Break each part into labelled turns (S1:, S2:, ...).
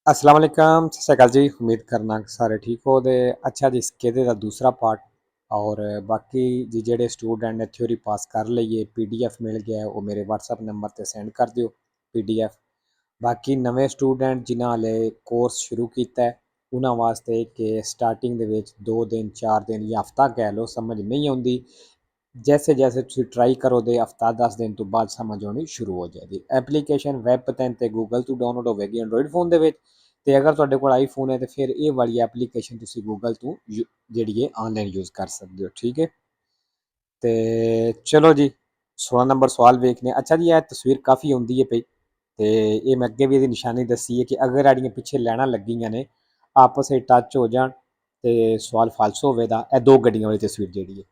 S1: अस्सलाम वालेकुम, सत श्री अकाल जी। उम्मीद करना कि सारे ठीक हो दे। अच्छा जी, इसके दा दूसरा पार्ट और बाकी जी जेह्ड़े स्टूडेंट ने थ्योरी पास कर ਲਈ है PDF मिल गया है वो मेरे WhatsApp नंबर ते सेंड कर दिओ PDF। ਬਾਕੀ ਨਵੇਂ ਸਟੂਡੈਂਟ ਜਿਨ੍ਹਾਂ ਹਾਲੇ ਕੋਰਸ ਸ਼ੁਰੂ ਕੀਤਾ ਹੈ ਉਹਨਾਂ ਵਾਸਤੇ ਕਿ ਸਟਾਰਟਿੰਗ ਦੇ ਵਿੱਚ 2 ਦਿਨ 4 ਦਿਨ ਜਾਂ ਹਫਤਾ ਕਹਿ ਲਓ ਸਮਝ ਨਹੀਂ ਆਉਂਦੀ। ਜੈਸੇ ਜੈਸੇ ਤੁਸੀਂ ਟਰਾਈ ਕਰੋਗੇ ਹਫਤਾ 10 ਦਿਨ ਤੋਂ ਬਾਅਦ ਸਮਝ ਆਉਣੀ ਸ਼ੁਰੂ ਹੋ ਜਾਏਗੀ। ਐਪਲੀਕੇਸ਼ਨ ਵੈਬ ਪਤਨ ਤੇ ਗੂਗਲ ਤੋਂ ਡਾਊਨਲੋਡ ਹੋਵੇਗੀ ਐਂਡਰੋਇਡ ਫੋਨ ਦੇ ਵਿੱਚ। ਤੇ ਅਗਰ ਤੁਹਾਡੇ ਕੋਲ ਆਈਫੋਨ ਹੈ ਤੇ ਫਿਰ ਇਹ ਵਾਲੀ ਐਪਲੀਕੇਸ਼ਨ ਤੁਸੀਂ ਗੂਗਲ ਤੋਂ ਜਿਹੜੀ ਹੈ ਆਨਲਾਈਨ ਯੂਜ਼ ਕਰ ਸਕਦੇ ਹੋ। ਠੀਕ ਹੈ ਤੇ ਚਲੋ ਜੀ 16 ਨੰਬਰ ਸਵਾਲ ਵੇਖਨੇ। ਅੱਛਾ ਜੀ, ਇਹ ਤਸਵੀਰ ਕਾਫੀ ਹੁੰਦੀ ਹੈ ਪਈ ਤੇ ਇਹ ਮੈਂ ਅੱਗੇ ਵੀ ਇਹਦੀ ਨਿਸ਼ਾਨੀ ਦੱਸੀ ਹੈ ਕਿ ਅਗਰ ਆੜੀਆਂ ਪਿੱਛੇ ਲੈਣਾ ਲੱਗੀਆਂ ਨੇ ਆਪਸ ਵਿੱਚ ਟੱਚ ਹੋ ਜਾਣ ਤੇ ਸਵਾਲ ਫਾਲਸ ਹੋਵੇਗਾ। ਇਹ ਦੋ ਗੱਡੀਆਂ ਵਾਲੀ ਤਸਵੀਰ ਜਿਹੜੀ ਹੈ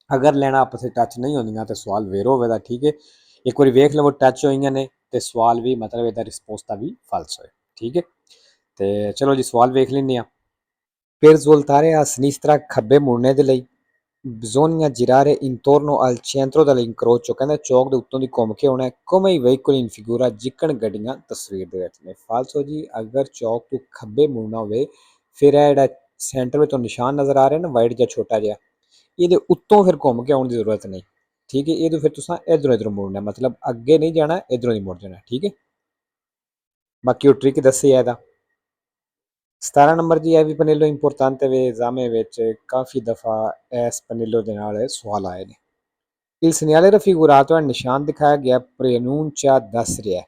S1: अगर लैना आपस में टच नहीं होंदियां तो सवाल वेरो होगा। ठीक है, एक बार वेख लवो टच होइयां ने तो सवाल भी मतलब ਇਹਦਾ रिस्पोंस का भी फाल्स होए। ठीक है तो चलो जी सवाल वेख लेने। Per svoltare a sinistra ਖੱਬੇ ਮੁੜਨੇ ਦੇ ਲਈ bisogna girare intorno al centro dell'incrocio। ਕਹਿੰਦਾ ਚੌਕ ਦੇ ਉੱਤੋਂ ਦੀ ਘੁੰਮ ਕੇ ਆਉਣਾ। come i veicoli in figura ਜਿੱਕਣ ਗੱਡੀਆਂ ਤਸਵੀਰ ਦੇ ਵਿੱਚ ਨੇ। ਫਾਲਸ ਹੋ ਜੀ, ਅਗਰ ਚੌਕ ਤੋਂ ਖੱਬੇ ਮੁੜਨਾ ਹੋਵੇ ਫਿਰ ਇਹ ਜਿਹੜਾ ਸੈਂਟਰ ਵਿੱਚ ਨਿਸ਼ਾਨ ਨਜ਼ਰ ਆ ਰਿਹਾ ਨਾ ਵਾਈਟ ਜਿਹਾ ਛੋਟਾ ਜਿਹਾ, ਇਹਦੇ ਉੱਤੋਂ ਫਿਰ ਘੁੰਮ ਕੇ ਆਉਣ ਦੀ ਜ਼ਰੂਰਤ ਨਹੀਂ। ਠੀਕ ਹੈ, ਇਹਦੋਂ ਫਿਰ ਤੁਸੀਂ ਇਧਰੋਂ ਇਧਰੋਂ ਮੁੜਨਾ, मतलब ਅੱਗੇ ਨਹੀਂ ਜਾਣਾ, ਇਧਰੋਂ ਹੀ ਮੁੜ ਜਾਣਾ। ਠੀਕ ਹੈ, ਬਾਕੀ ਉਹ ਟ੍ਰਿਕ ਦੱਸੀ ਹੈ ਇਹਦਾ। 17 ਨੰਬਰ ਜੀ, ਇਹ ਵੀ ਪਨੇਲੋ ਇੰਪੋਰਟੈਂਟ ਵੇ ਐਗਜ਼ਾਮ ਵਿੱਚ ਕਾਫੀ ਦਫਾ ਇਸ ਪਨੇਲੋ ਦੇ ਨਾਲ ਸਵਾਲ ਆਏ ਨੇ। Il segnale raffigurato è ਨਿਸ਼ਾਨ ਦਿਖਾਇਆ ਗਿਆ ਪ੍ਰੇਨੂncia ਦੱਸ ਰਿਹਾ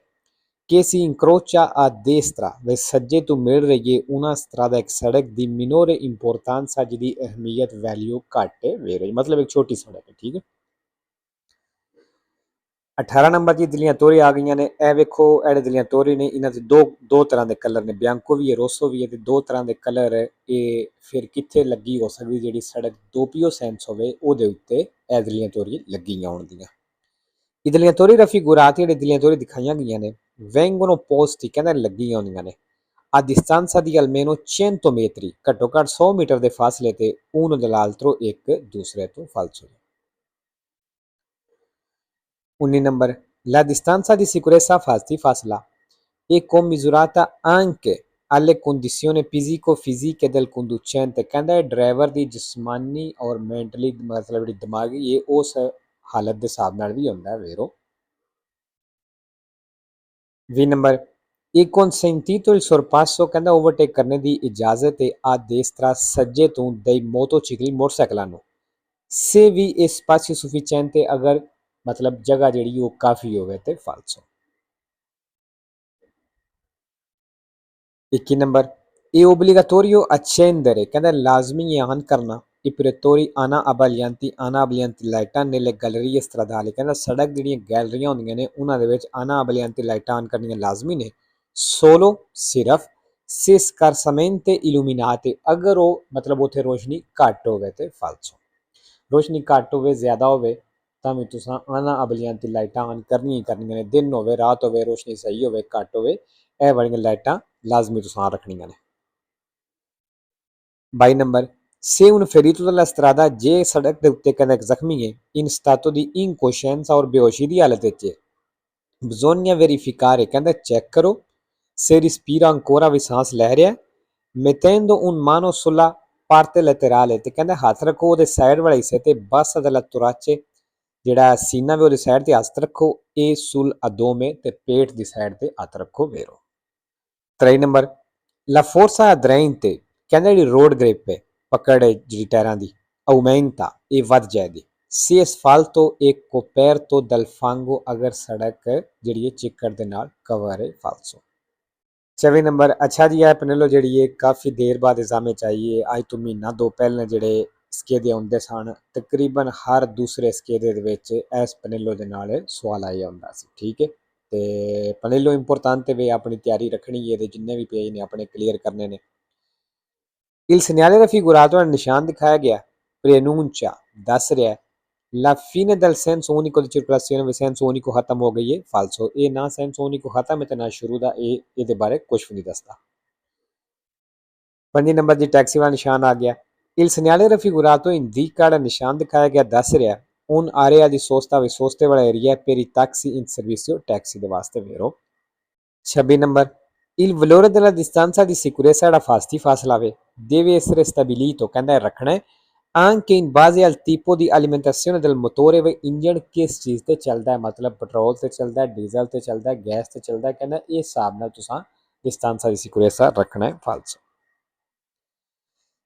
S1: che si incrocia a destra ਵੇ ਸੱਜੇ ਤੋਂ ਮਿਲ ਰਹੀ ਹੈ una strada ਇੱਕ ਸੜਕ ਦੀ minore importanza ਜਿਹਦੀ ਅਹਿਮੀਅਤ ਵੈਲਿਊ ਘੱਟ ਹੈ ਵੇ, मतलब एक छोटी सड़क है। ठीक है, 18 ਨੰਬਰ ਜੀ ਦਿਲੀਆਂ ਤੋਰੀ ਆ ਗਈਆਂ ਨੇ। ਇਹ ਵੇਖੋ ਇਹੜੇ ਦਿਲੀਆਂ ਤੋਰੀ ਨੇ, ਇਹਨਾਂ ਦੇ ਦੋ ਤਰ੍ਹਾਂ ਦੇ ਕਲਰ ਨੇ, ਬਿਆਂਕੋ ਵੀ ਹੈ ਰੋਸੋ ਵੀ ਹੈ ਤੇ ਦੋ ਤਰ੍ਹਾਂ ਦੇ ਕਲਰ ਇਹ ਫਿਰ ਕਿੱਥੇ ਲੱਗੀ ਹੋ ਸਕਦੀ ਜਿਹੜੀ ਸੜਕ ਦੋਪੀਓ ਸੈਂਸ ਹੋਵੇ ਉਹਦੇ ਉੱਤੇ ਇਹ ਦਿਲੀਆਂ ਤੋਰੀ ਲੱਗੀਆਂ ਹੋਣਗੀਆਂ। I delineatori raffigurati e le delineatori ਦਿਖਾਈਆਂ ਗਈਆਂ ਨੇ vengono posti ਕਹਿੰਦਾ ਲੱਗੀਆਂ ਹੁੰਦੀਆਂ ਨੇ a distanza di almeno 100 metri ਘੱਟੋ ਘੱਟ 100 ਮੀਟਰ ਦੇ ਫਾਸਲੇ ਤੇ uno dall'altro ਇੱਕ ਦੂਸਰੇ ਤੋਂ ਫਾਲਸੋ। 19 number la distanza di sicurezza fasti fasla e commisurata anche alle condizioni fisico-fisiche del conducente। ਕਹਿੰਦਾ ਡਰਾਈਵਰ ਦੀ ਜਿਸਮਾਨੀ ਔਰ ਮੈਂਟਲੀ ਮਤਲਬ ਜਿਹੜੀ ਦਿਮਾਗੀ ਇਹ ਉਸ ਹਾਲਤ ਦੇ ਹਿਸਾਬ ਨਾਲ ਵੀ ਹੁੰਦਾ ਹੈ ਵੇਰੋ। 20 ਨੰਬਰ ਇਹ consentito il sorpasso ਕਹਿੰਦਾ ਓਵਰਟੇਕ ਕਰਨੇ ਦੀ ਇਜਾਜ਼ਤ ਹੈ ਆ destra ਸੱਜੇ ਤੋਂ dei motocicli ਮੋਟਰਸਾਈਕਲਾਂ ਨੂੰ se vi è spazio sufficiente ਅਗਰ मतलब जगह ਜਿਹੜੀ ਉਹ ਕਾਫੀ ਹੋਵੇ ਤੇ falso। 21 ਨੰਬਰ è obbligatorio accendere ਕਹਿੰਦਾ ਲਾਜ਼ਮੀ ਹੈ ਆਨ ਕਰਨਾ i pretori ana abbaglianti ਲਾਈਟਾਂ nelle gallerie stradali। ਕਹਿੰਦਾ ਸੜਕ ਜਿਹੜੀਆਂ ਗੈਲਰੀਆਂ ਹੁੰਦੀਆਂ ਨੇ ਉਹਨਾਂ ਦੇ ਵਿੱਚ ana abbaglianti ਲਾਈਟਾਂ ਆਨ ਕਰਨੀਆਂ ਲਾਜ਼ਮੀ ਨੇ solo ਸਿਰਫ se scarsamente illuminate ਅਗਰ ਉਹ मतलब ਉੱਥੇ ਰੋਸ਼ਨੀ ਘੱਟ ਹੋਵੇ ਤੇ falso। ਰੋਸ਼ਨੀ ਘੱਟ ਹੋਵੇ ਜ਼ਿਆਦਾ ਹੋਵੇ ਤਾਂ ਵੀ ਤੁਸੀਂ ana abbaglianti ਲਾਈਟਾਂ ਆਨ ਕਰਨੀਆਂ ਹੀ ਕਰਨੀਆਂ ਨੇ। ਦਿਨ ਹੋਵੇ ਰਾਤ ਹੋਵੇ ਰੋਸ਼ਨੀ ਸਹੀ ਹੋਵੇ ਘੱਟ ਹੋਵੇ ਇਹ ਵਾਲੀਆਂ ਲਾਈਟਾਂ ਲਾਜ਼ਮੀ ਤੁਸੀਂ ਆਨ ਰੱਖਣੀਆਂ ਨੇ। 22 number se un ferito della strada ਜੇ ਸੜਕ ਦੇ ਉੱਤੇ ਕਹਿੰਦਾ ਇੱਕ ਜ਼ਖਮੀ ਹੈ in stato di incoscienza ਔਰ ਬੇਹੋਸ਼ੀ ਦੀ ਹਾਲਤ ਵਿੱਚ bisogna verificare ਕਹਿੰਦਾ ਚੈੱਕ ਕਰੋ se respira ancora ਵੀ ਸਾਂਸ ਲੈ ਰਿਹਾ mettendo un mano sulla parte laterale ਤੇ ਕਹਿੰਦਾ ਹੱਥ ਰੱਖੋ ਉਹਦੇ ਸਾਈਡ ਵਾਲੇ ਹਿੱਸੇ ਤੇ bassa della torace ਜਿਹੜਾ ਸੀਨਾ ਵੀ ਉਹਦੀ ਸਾਈਡ ਤੇ ਹੱਥ ਰੱਖੋ e sul addome ਤੇ ਪੇਟ ਦੀ ਸਾਈਡ ਤੇ ਹੱਥ ਰੱਖੋ ਵੇਰੋ। 23 ਨੰਬਰ la forza aderente ਕਹਿੰਦਾ ਜਿਹੜੀ ਰੋਡ ਗ੍ਰਿਪ ਹੈ ਪਕੜ ਹੈ ਜਿਹੜੀ ਟਾਇਰਾਂ ਦੀ aumenta ਇਹ ਵੱਧ ਜਾਏਗੀ se asfalto e coperto dal fango ਅਗਰ ਸੜਕ ਜਿਹੜੀ ਹੈ ਚਿੱਕੜ ਦੇ ਨਾਲ ਕਵਰ ਹੈ falso। 24 ਨੰਬਰ ਅੱਛਾ ਜੀ, ਇਹ ਪਨੇਲੋ ਜਿਹੜੀ ਹੈ ਕਾਫੀ ਦੇਰ ਬਾਅਦ ਐਗਜ਼ਾਮ ਚ ਆਈ ਹੈ। ਅੱਜ ਤੋਂ ਮਹੀਨਾ ਦੋ ਪਹਿਲਾਂ ਜਿਹੜੇ ਸਕੇਦੇ ਆਉਂਦੇ ਸਨ ਤਕਰੀਬਨ ਹਰ ਦੂਸਰੇ ਸਕੇਦੇ ਦੇ ਵਿੱਚ ਇਸ ਪਨੇਲੋ ਦੇ ਨਾਲ ਸਵਾਲ ਆਇਆ ਹੁੰਦਾ ਸੀ। ਠੀਕ ਹੈ, ਤੇ ਪਨੇਲੋ ਇੰਪੋਰਟੈਂਟ ਵੇ ਆਪਣੀ ਤਿਆਰੀ ਰੱਖਣੀ ਹੈ ਇਹਦੇ ਜਿੰਨੇ ਵੀ ਪੇਜ ਨੇ ਆਪਣੇ ਕਲੀਅਰ ਕਰਨੇ ਨੇ। Il segnale raffigurato ਨਿਸ਼ਾਨ ਦਿਖਾਇਆ ਗਿਆ preannuncia ਦੱਸ ਰਿਹਾ la fine del senso unico di circolazione ਵੀ senso unico ਖਤਮ ਹੋ ਗਈ ਹੈ falso। ਇਹ ਨਾ senso unico ਖਤਮ ਹੈ ਤੇ ਨਾ ਸ਼ੁਰੂ ਦਾ ਇਹ ਇਹਦੇ ਬਾਰੇ ਕੁਝ ਵੀ ਨਹੀਂ ਦੱਸਦਾ। 5 ਨੰਬਰ ਦੀ ਟੈਕਸੀ ਵਾਲਾ ਨਿਸ਼ਾਨ ਆ ਗਿਆ il segnale raffigurato indica ਨਿਸ਼ਾਨ ਦਿਖਾਇਆ ਗਿਆ ਦੱਸ ਰਿਹਾ un area di sosta ਵੀ ਸੋਸਤੇ ਵਾਲਾ area per i taxi in servizio taxi ਦੇ ਵਾਸਤੇ ਵੇਰੋ। 26 number Il valore della distanza di sicurezza era fasti faslave deve essere stabilito कहता है रखना है anche in base al tipo di alimentazione del motore व engine किस चीज़ ते चलदा है मतलब पेट्रोल ते चलदा है डीजल ते चलदा है गैस ते चलदा है कहना इस हिसाब नाल तुसां distanza di sicurezza रखना है falso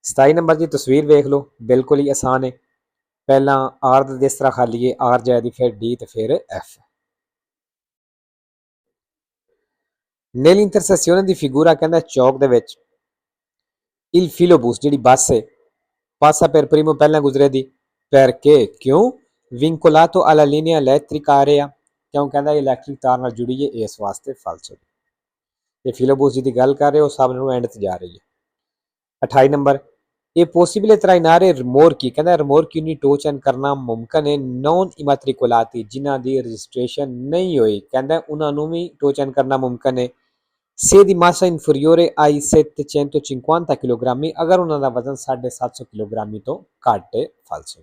S1: 27 नंबर की तस्वीर वेख लो बिल्कुल ही आसान है पहला आर दा जिस तरह खाली है आर जाएगी फिर डी ते फिर एफ nell'intersezione di figura कहना चौक दे विच il filobus ਜਿਹੜੀ ਬੱਸ ਹੈ passa per primo ਪਹਿਲਾਂ ਗੁਜ਼ਰੇਗੀ perché ਕਿਉਂ vincolato alla linea elettrica area ਕਿਉਂ ਕਹਿੰਦਾ ਇਲੈਕਟ੍ਰਿਕ ਤਾਰ ਨਾਲ ਜੁੜੀ ਹੈ ਇਸ ਵਾਸਤੇ ਫਾਲਸੋ ਇਹ ਫਿਲੋਬੂਸ ਜਿਹਦੀ ਗੱਲ ਕਰ ਰਹੇ ਹੋ ਸਭ ਨੂੰ ਐਂਡ ਤੇ ਜਾ ਰਹੀ ਹੈ 28 ਨੰਬਰ ਇਹ ਪੋਸੀਬਲ trainare remorchi ਕਹਿੰਦਾ remorchi ਨੂੰ ਟੋਚਨ ਕਰਨਾ ਮੁਮਕਨ ਹੈ ਨੌਨ ਇਮਾਟ੍ਰਿਕੁਲਾਤੀ ਜਿਨ੍ਹਾਂ ਦੀ ਰਜਿਸਟ੍ਰੇਸ਼ਨ ਨਹੀਂ ਹੋਈ ਕਹਿੰਦਾ ਉਹਨਾਂ ਨੂੰ ਵੀ ਟੋਚਨ ਕਰਨਾ ਮੁਮਕਨ ਹੈ se di massa inferiore ai 750 kg ਅਗਰ ਉਹਨਾਂ ਦਾ ਵਜ਼ਨ 750 kg ਤੋਂ ਘੱਟ ਹੈ ਫਾਲਸੋ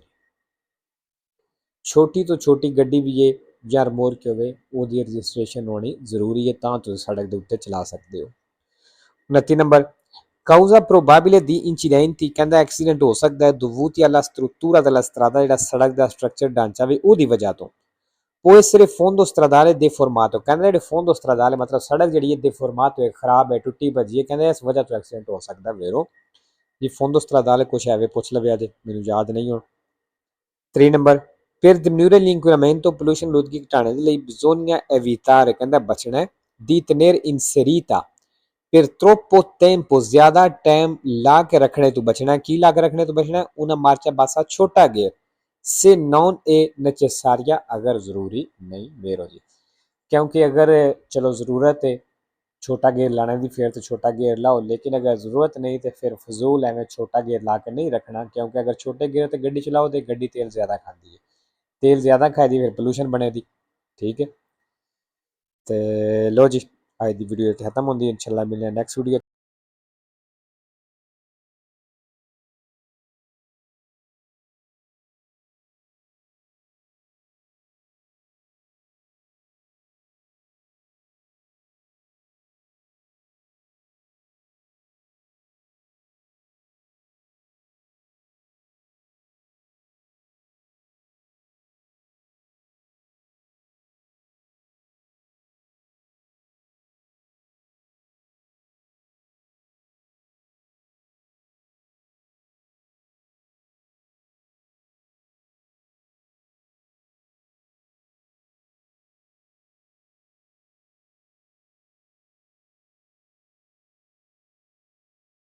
S1: ਛੋਟੀ ਤੋਂ ਛੋਟੀ ਗੱਡੀ ਵੀ ਹੈ ਜਾਂ ਰਿਮੋਰਕ ਹੋਵੇ ਉਹਦੀ ਰਜਿਸਟ੍ਰੇਸ਼ਨ ਹੋਣੀ ਜ਼ਰੂਰੀ ਹੈ ਤਾਂ ਤੁਸੀਂ ਸੜਕ ਦੇ ਉੱਤੇ ਚਲਾ ਸਕਦੇ ਹੋ 29 number causa probabile di incidenti ਕਹਿੰਦਾ ਐਕਸੀਡੈਂਟ ਹੋ ਸਕਦਾ ਹੈ dovuti alla struttura della strada ਜਿਹੜਾ ਸੜਕ ਦਾ ਸਟਰਕਚਰ ਢਾਂਚਾ ਵੀ ਉਹਦੀ ਵਜ੍ਹਾ ਤੋਂ può essere fondo stradale deformato ਕਹਿੰਦਾ ਜਿਹੜੇ fondo stradale ਮਤਲਬ ਸੜਕ ਜਿਹੜੀ ਹੈ deformato ਹੈ ਖਰਾਬ ਹੈ ਟੁੱਟੀ ਭੱਜੀ ਹੈ ਕਹਿੰਦਾ ਇਸ ਵਜ੍ਹਾ ਤੋਂ ਐਕਸੀਡੈਂਟ ਹੋ ਸਕਦਾ ਵੇਰੋ ਜੀ fondo stradale ਕੁਛ ਐਵੇਂ ਪੁੱਛ ਲਵੇ ਅਜੇ ਮੈਨੂੰ ਯਾਦ ਨਹੀਂ ਹੁਣ 3 number per diminuire l'inquinamento pollution ਲੁਦਗੀ ਘਟਾਉਣ ਦੇ ਲਈ bisogna evitare ਕਹਿੰਦਾ ਬਚਣਾ ਹੈ di tenere inserita per troppo tempo ਜ਼ਿਆਦਾ ਟਾਈਮ ਲਾ ਕੇ ਰੱਖਣੇ ਤੋਂ ਬਚਣਾ ਕੀ ਲਾ ਕੇ ਰੱਖਣੇ ਤੋਂ ਬਚਣਾ una marcia bassa ਛੋਟਾ ਗੇਅਰ से non è necessaria अगर ज़रूरी नहीं मेरो जी क्योंकि अगर चलो ज़रूरत है छोटा गेयर लाने की फिर तो छोटा गेयर लाओ लेकिन अगर ज़रूरत नहीं तो फिर फजूल एवं छोटा गेयर ला के नहीं रखना क्योंकि अगर छोटे गेयर तो गड्डी चलाओ तो गड्डी तेल ज़्यादा खाती है तेल ज़्यादा खाएगी फिर पोल्यूशन बनेगी ठीक है तो लो जी अज की वीडियो खत्म होंगी इंशाल्लाह मिलने नेक्स्ट वीडियो